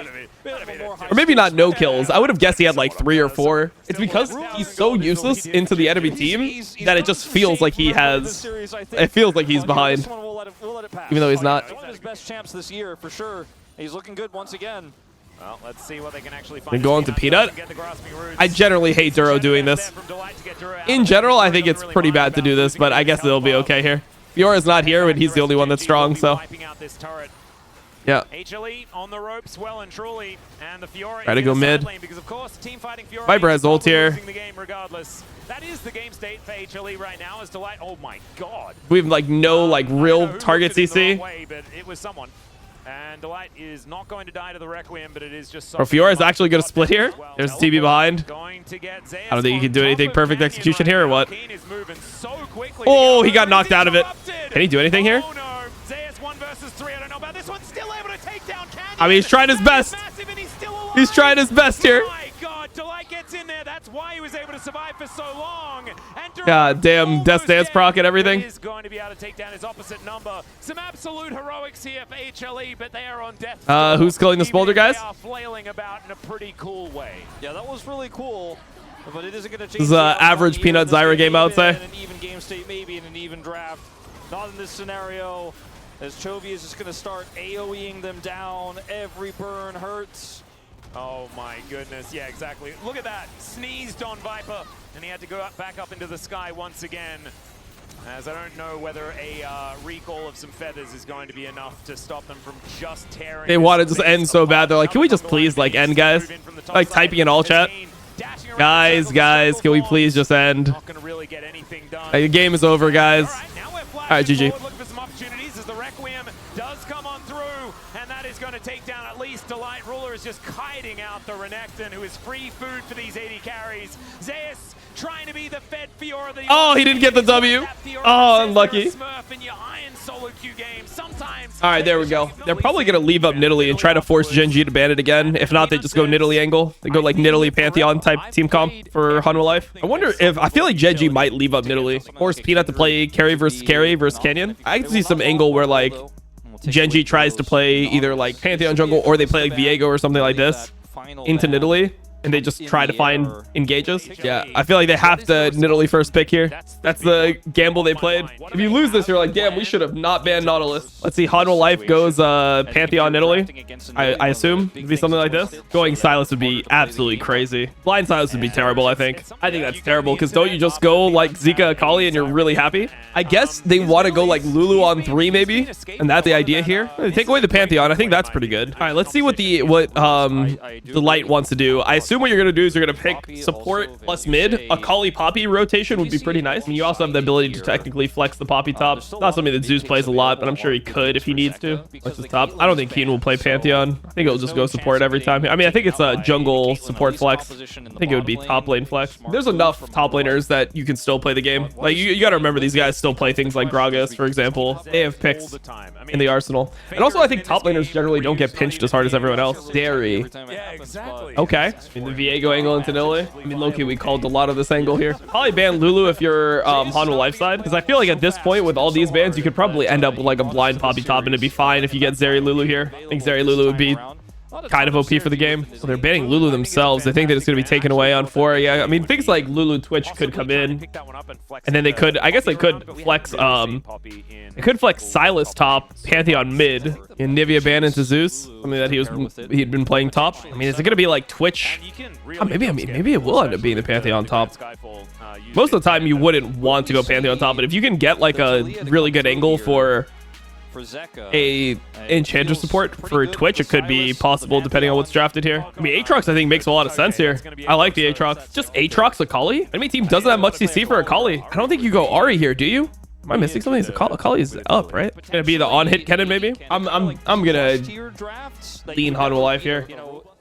Or maybe not no kills. I would have guessed he had like 3 or 4. It's because he's so useless into the enemy team that it just feels like he has. It feels like he's behind, even though he's not. One of his best champs this year for sure. He's looking good once again. Well, let's see what they can actually find. And going to Peanut. I generally hate Duro doing this. In general, I think it's pretty bad to do this, but I guess it'll be okay here. Fiora's not here, but he's the only one that's strong, so. Yeah. HLE on the ropes well and truly, and the Fiora try to go mid. Because of course, team fighting Fiora Viper has ult here. The game regardless. That is the game state for HLE right now. Is Delight. Oh my god. We have like no like real target CC. Way, but it was someone. And Delight is not going to die to the Requiem, but it is just so. Fiora is actually going to split here. There's TB behind. Going to get I don't think he can do anything. Perfect execution here or what? So Oh, he got knocked out of it. Can he do anything here? Oh no, Zeus 1 versus 3. I don't know about this one. Still able to take down Canyon. I mean, he's trying his best. He's trying his best here. Oh my God, Delight gets in there. That's why he was able to survive for so long. And God damn, Death Dance proc and everything. Is going to be able to take down his opposite number. Some absolute heroics here for HLE, but they are on death. Who's killing the Smolder guys? They are flailing about in a pretty cool way. Yeah, that was really cool. But it isn't going to change. This is an average Peanut Zyra game, I would say. In an even game state, maybe in an even draft. Not in this scenario, as CHOVY is just going to start AoEing them down. Every burn hurts. Oh my goodness, yeah, exactly. Look at that, sneezed on Viper, and he had to go back up into the sky once again. As I don't know whether a recall of some feathers is going to be enough to stop them from just tearing. They wanted to end so bad. They're like, can we just please like end, guys? Like typing in all chat. Guys, can we please just end? Not gonna really get anything done. The game is over, guys. All right, GG. Looking for some opportunities as the Requiem does come on through, and that is going to take down at least Delight. Ruler is just kiting out the Renekton, who is free food for these 80 carries. Zeus trying to be the fed Fiora. Oh, he didn't get the W. Oh, unlucky. All right, there we go. They're probably going to leave up Nidalee and try to force GenG to ban it again. If not, they just go Nidalee angle. They go like Nidalee Pantheon type team comp for Hanwha Life. I wonder if, I feel like GenG might leave up Nidalee. Force Peanut to play carry versus Canyon. I can see some angle where like GenG tries to play either like Pantheon jungle or they play like Viego or something like this into Nidalee. And they just try to find engages. Yeah, I feel like they have to Nidalee first pick here. That's the gamble they played. If you lose this, you're like, damn, we should have not banned Nautilus. Let's see, Hanwha Life goes Pantheon Nidalee. I assume it'd be something like this. Going Silas would be absolutely crazy. Blind Silas would be terrible, I think. I think that's terrible, because don't you just go like Zika Akali and you're really happy? I guess they want to go like Lulu on 3 maybe, and that's the idea here. Take away the Pantheon. I think that's pretty good. All right, let's see what the Light wants to do. I assume what you're gonna do is you're gonna pick support plus mid. Akali Poppy rotation would be pretty nice. And you also have the ability to technically flex the Poppy top. Not something that Zeus plays a lot, but I'm sure he could if he needs to. Flex his top. I don't think Keen will play Pantheon. I think it'll just go support every time. I mean, I think it's a jungle support flex. I think it would be top lane flex. There's enough top laners that you can still play the game. Like you gotta remember, these guys still play things like Gragas, for example. They have picks in the arsenal. And also, I think top laners generally don't get pinched as hard as everyone else. Dairy. Yeah, exactly. Okay. In the Viego angle into Nidalee. I mean, low-key, we called a lot of this angle here. Probably ban Lulu if you're Hanwha Life side, because I feel like at this point with all these bans, you could probably end up with like a blind Poppy top and it'd be fine if you get Zeri Lulu here. I think Zeri Lulu would be kind of OP for the game. So they're banning Lulu themselves. They think that it's going to be taken away on 4. Yeah, I mean, things like Lulu Twitch could come in, and then they could, I guess they could flex, they could flex Silas top, Pantheon mid, and Nivea ban into Zeus. Something that he'd been playing top. I mean, is it going to be like Twitch? Oh, maybe it will end up being the Pantheon top. Most of the time, you wouldn't want to go Pantheon top, but if you can get like a really good angle for a Enchantress support for Twitch, it could be possible depending on what's drafted here. I mean, Aatrox I think makes a lot of sense here. I like the Aatrox. Just Aatrox Akali? Enemy team doesn't have much CC for Akali. I don't think you go Ahri here, do you? Am I missing something? Akali is up, right? It's gonna be the on-hit Kennen maybe. I'm gonna lean Hanwha Life here.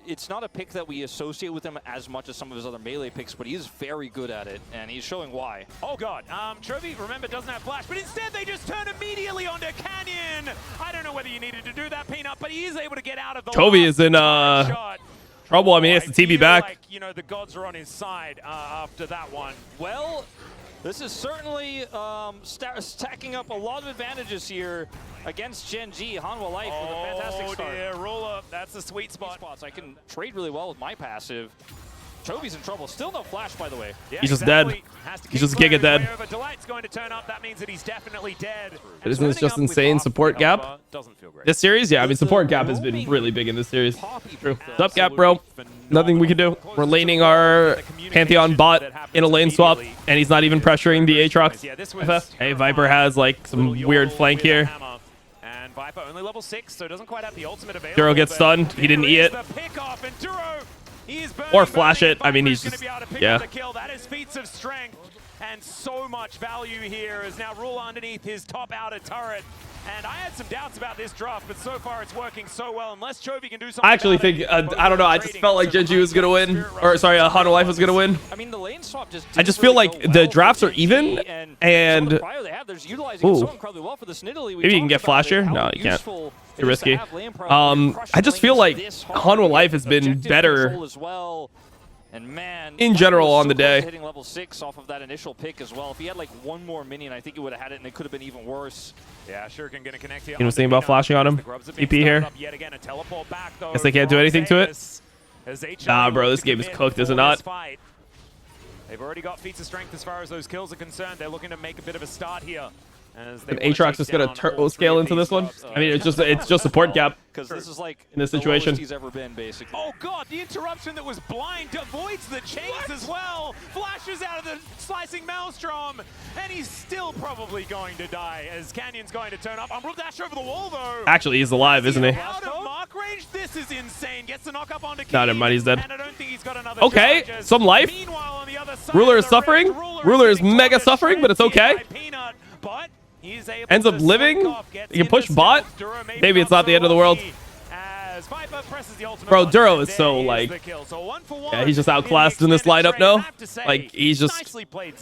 It's not a pick that we associate with him as much as some of his other melee picks, but he is very good at it, and he's showing why. Oh god, CHOVY, remember, doesn't have flash, but instead they just turn immediately onto Canyon. I don't know whether you needed to do that, Peanut, but he is able to get out of the CHOVY is in trouble. I mean, he has to TB back. Like, you know, the gods are on his side after that one. Well, this is certainly stacking up a lot of advantages here against GenG. Hanwha Life with a fantastic start. Oh dear, Ruler, that's the sweet spot. I can trade really well with my passive. CHOVY's in trouble. Still no flash, by the way. Yeah, he's just dead. He's just Giga dead. Delight's going to turn up. That means that he's definitely dead. But isn't this just insane support gap? This series? Yeah, I mean, support gap has been really big in this series. True. Sup, gap, bro? Nothing we can do. We're laning our Pantheon bot in a lane swap, and he's not even pressuring the Aatrox FF. Hey, Viper has like some weird flank here. And Viper only level 6, so doesn't quite have the ultimate available. Duro gets stunned. He didn't eat it. Or flash it. I mean, he's just, yeah. That is feats of strength and so much value here as now Rule underneath his top outer turret. And I had some doubts about this draft, but so far it's working so well. Unless CHOVY can do something. I actually think, I don't know, I just felt like GenG was going to win. Or, sorry, Hano Life was going to win. I mean, the lane swap just I just feel like the drafts are even, and... Ooh. Maybe you can get Flasher? No, you can't. Too risky. I just feel like Hano Life has been better and man, in general on the day. Hitting level 6 off of that initial pick as well. If he had like one more minion, I think he would have had it, and it could have been even worse. Yeah, Shuriken gonna connect here. You know, thinking about flashing on him. EP here. Guess they can't do anything to it. Nah, bro, this game is cooked, is it not? They've already got feats of strength as far as those kills are concerned. They're looking to make a bit of a start here. And Aatrox is gonna turbo scale into this one. I mean, it's just support gap. Because this is like in this situation. He's ever been, basically. Oh god, the interruption that was blind avoids the chains as well. Flashes out of the slicing maelstrom, and he's still probably going to die as Canyon's going to turn up. Umbral dash over the wall though. Actually, he's alive, isn't he? Out of mark range, this is insane. Gets the knock up onto No, never mind, he's dead. And I don't think he's got another okay, charges. some life. Meanwhile, on the other side Ruler of is the suffering. red, Ruler is getting mega suffering, but it's okay. Peanut, but he's able Ends up to living. He can push bot. Maybe it's not the end of the world. Bro, Duro is so like, yeah, he's just outclassed in this lineup now. Like he's just.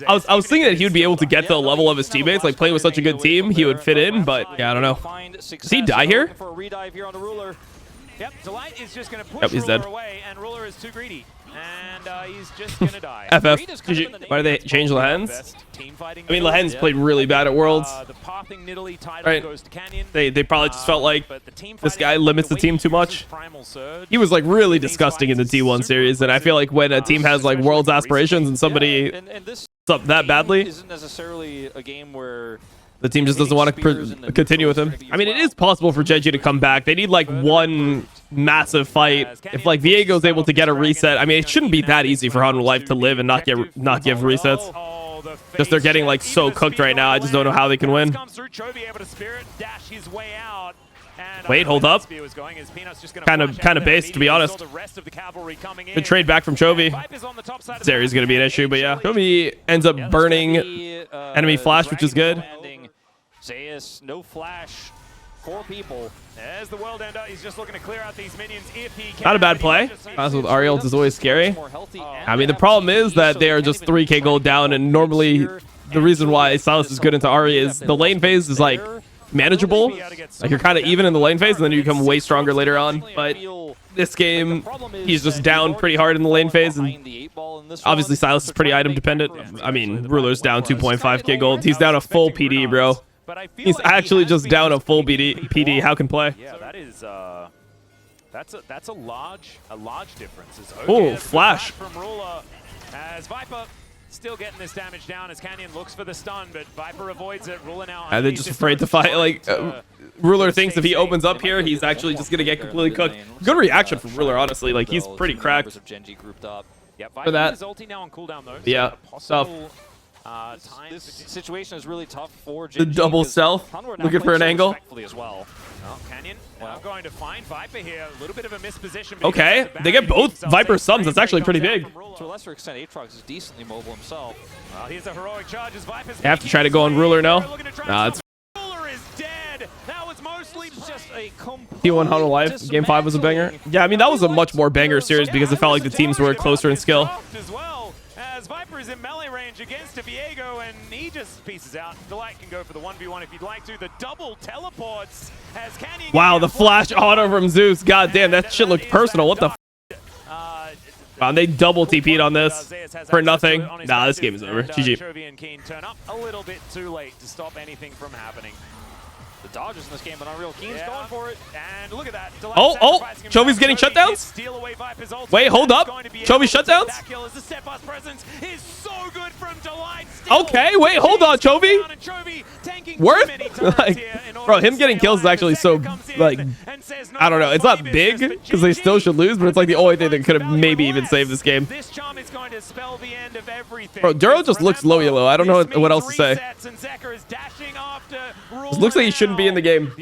I was thinking that he would be able to get to the level of his teammates. Like playing with such a good team, he would fit in. But yeah, I don't know. Does he die here? Yep, Delight is just going to push he's Ruler dead. away, and Ruler is too greedy. And he's just going to die. FF. GG. Why do they change Lehens? I mean, Lehens played really bad at Worlds. Right. They probably just felt like this guy limits the team too much. He was like really disgusting in the T1 series, and I feel like when a team has like Worlds aspirations and somebody up that badly, isn't necessarily a game where the team just doesn't want to continue with him. I mean, it is possible for GenG to come back. They need like one massive fight. If like Viego's able to get a reset, I mean, it shouldn't be that easy for Hano Life to live and not give resets. Just they're getting like so cooked right now. I just don't know how they can win. Wait, hold up. Kind of base, to be honest. Good trade back from CHOVY. This area is going to be an issue, but yeah. CHOVY ends up burning enemy flash, which is good. Zeus, no flash. 4 people. As the world ender, he's just looking to clear out these minions if he can. Not a bad play. Also with Ariel is always scary. I mean, the problem is that they are just 3k gold down, and normally the reason why Silas is good into Ari is the lane phase is like manageable. Like you're kind of even in the lane phase, and then you become way stronger later on. But this game, he's just down pretty hard in the lane phase, and obviously Silas is pretty item dependent. I mean, Ruler's down 2.5k gold. He's down a full PD, bro. He's actually just down a full PD. How can play? Yeah, that is that's a large difference. Oh, flash from Ruler as Viper still getting this damage down as Canyon looks for the stun, but Viper avoids it. Ruler now. And they're just afraid to fight. Like Ruler thinks if he opens up here, he's actually just gonna get completely cooked. Good reaction from Ruler, honestly. Like he's pretty cracked for that. Yeah, tough. This situation is really tough for GenG. The double stealth, looking for an angle. As well. Canyon now going to find Viper here. A little bit of a misposition. Okay, they get both Viper subs. That's actually pretty big. To a lesser extent, Aatrox is decently mobile himself. Here's a heroic charge as Viper's they have to try to go on Ruler now. Nah, it's Ruler is dead. That was mostly just a T1 Hano Life. Game 5 was a banger. Yeah, I mean, that was a much more banger series because it felt like the teams were closer in skill. As Viper is in melee range against Viego, and he just pieces out. Delight can go for the 1v1 if you'd like to. The double teleports as Canyon. Wow, the flash auto from Zeus. God damn, that shit looked personal. What the f? They double TP'd on this for nothing. Nah, this game is over. GG. CHOVY and Keen turn up a little bit too late to stop anything from happening. The dodges in this game, but Unreal Keen's going for it. And look at that. Oh, CHOVY's getting shutdowns? Wait, hold up. CHOVY shutdowns? Okay, wait, hold on, CHOVY. Worth? Like, bro, him getting kills is actually so, like, I don't know. It's not big, because they still should lose, but it's like the only thing that could have maybe even saved this game. Bro, Duro just looks low yellow. I don't know what else to say. This looks like he shouldn't be in the game.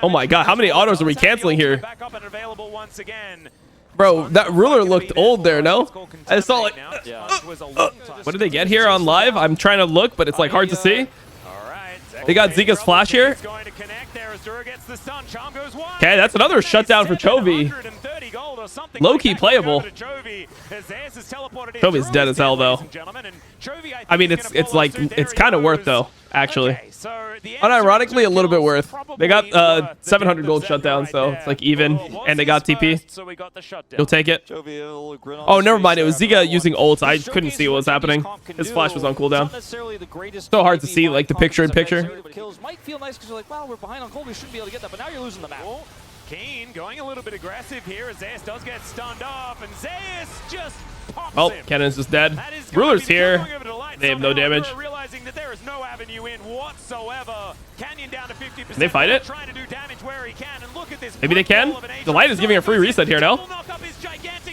Oh my god, how many autos are we canceling here? Bro, that Ruler looked old there, no? I saw like... What did they get here on live? I'm trying to look, but it's like hard to see. They got Zika's flash here. Okay, that's another shutdown for CHOVY. Low-key playable. CHOVY's dead as hell, though. I mean, it's like, it's kind of worth, though, actually. Unironically, a little bit worth. They got 700 gold shutdown, so it's like even, and they got TP. You'll take it. Oh, never mind. It was Zika using ult. I couldn't see what was happening. His flash was on cooldown. So hard to see, like, the picture-in-picture. Might feel nice because you're like, well, we're behind on gold. We shouldn't be able to get that, but now you're losing the map. Keen going a little bit aggressive here as Zeus does get stunned off, and Zeus just pops Oh, him. Cannon's just dead. Ruler's here. They have no damage. Realizing that there is no avenue in whatsoever. Canyon down to 50%. Can they fight it? Trying to do damage where he can, and look at this. Maybe they can. The light is giving a free reset here, no?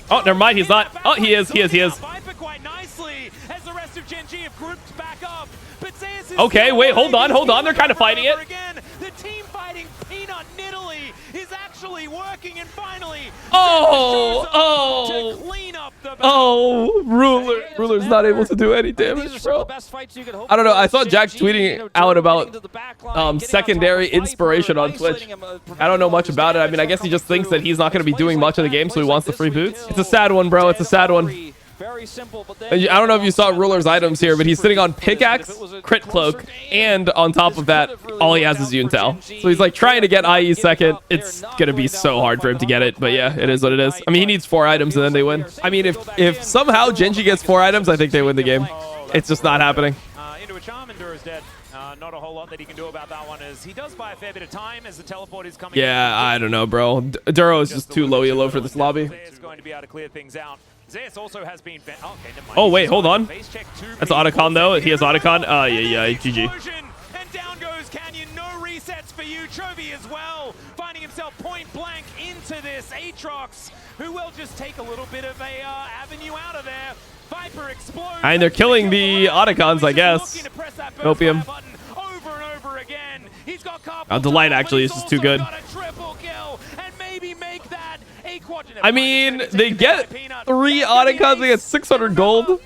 Oh, never mind. He's not. Oh, he is. Viper quite nicely as the rest of GenG have grouped back up. But Zeus is Okay, wait, hold on. They're kind of fighting it. Again. The team fighting Peanut Nidalee is actually working, and finally to clean up the Ruler's not able to do any damage, bro. I don't know. I saw Jack tweeting out about secondary inspiration on Twitch. I don't know much about it. I mean, I guess he just thinks that he's not going to be doing much of the game, so he wants the free boots. It's a sad one, bro. It's a sad one. Very simple, but I don't know if you saw Ruler's items here, but he's sitting on pickaxe, crit cloak, and on top of that, all he has is Yuntal. So he's like trying to get IE second. It's gonna be so hard for him to get it, but yeah, it is what it is. I mean, he needs 4 items and then they win. I mean, if somehow GenG gets 4 items, I think they win the game. It's just not happening. Into a charm, and Duro's dead. Not a whole lot that he can do about that one, as he does buy a fair bit of time as the teleport is coming. Yeah, I don't know, bro. Duro is just too low elo for this lobby. He's going to be able to clear things out. Zeus also has been... Okay, never mind. Oh, wait, hold on. That's Otacon, though. He has Otacon. Yeah, GG. And down goes Canyon. No resets for you. CHOVY as well, finding himself point blank into this. Aatrox, who will just take a little bit of a avenue out of there. Viper explodes. And they're killing the Otacons, I guess. Opium. Over and over again. He's got Delight actually is just too good. I mean, they get 3 Otacons, they get 600 gold.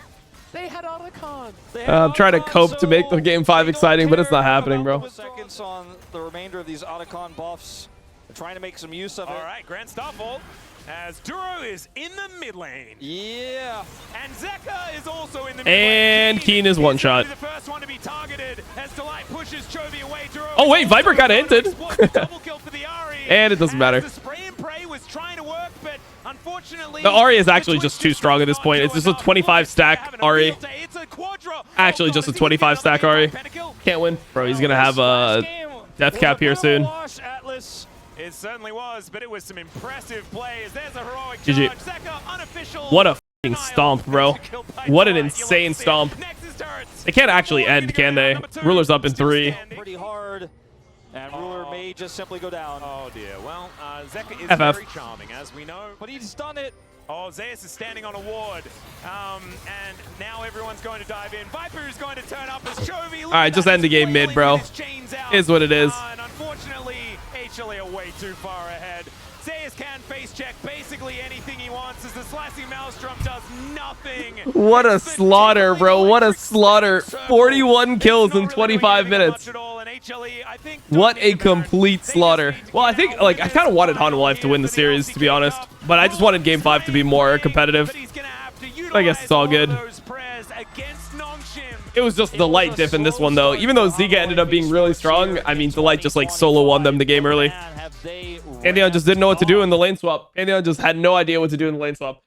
They had Otacon. I'm trying to cope to make the game 5 exciting, but it's not happening, bro. Seconds on the remainder of these Otacon buffs. Trying to make some use of it. All right, Grand Starfall as Duro is in the mid lane. Yeah. And Zeka is also in the mid lane. And Keen is one shot. The first one to be targeted as Delight pushes CHOVY away. Duro oh wait, Viper got hinted. Double kill for the Ari. And it doesn't matter. The spray and pray was trying to work, but unfortunately the Ari is actually just too strong at this point. It's just a 25 stack Ari. Actually just a 25 stack Ari. Can't win. Bro, he's gonna have a death cap here soon. It certainly was, but it was some impressive plays. There's a heroic GG. charge. Zeka, unofficial. What a f***ing stomp, bro. What an insane stomp. They can't actually end, can they? Ruler's up in 3. Pretty hard. And Ruler may just simply go down. Oh dear. Well, Zeka is FF. very charming, as we know. But he's done it. Oh, Zeus is standing on a ward. And now everyone's going to dive in. Viper is going to turn up as CHOVY. All right, just end the game mid, bro. Is what it is. And unfortunately, HLE are way too far ahead. Zeus can face check basically anything he wants as the slicing maelstrom does nothing. What a slaughter, bro. What a slaughter. 41 kills in 25 minutes. What a complete slaughter. Well, I think, like, I kind of wanted Hanwha to win the series, to be honest. But I just wanted Game 5 to be more competitive. I guess it's all good. It was just the light diff in this one, though. Even though Zika ended up being really strong, I mean, the light just, like, solo won them the game early. Pantheon just didn't know what to do in the lane swap. Pantheon just had no idea what to do in the lane swap.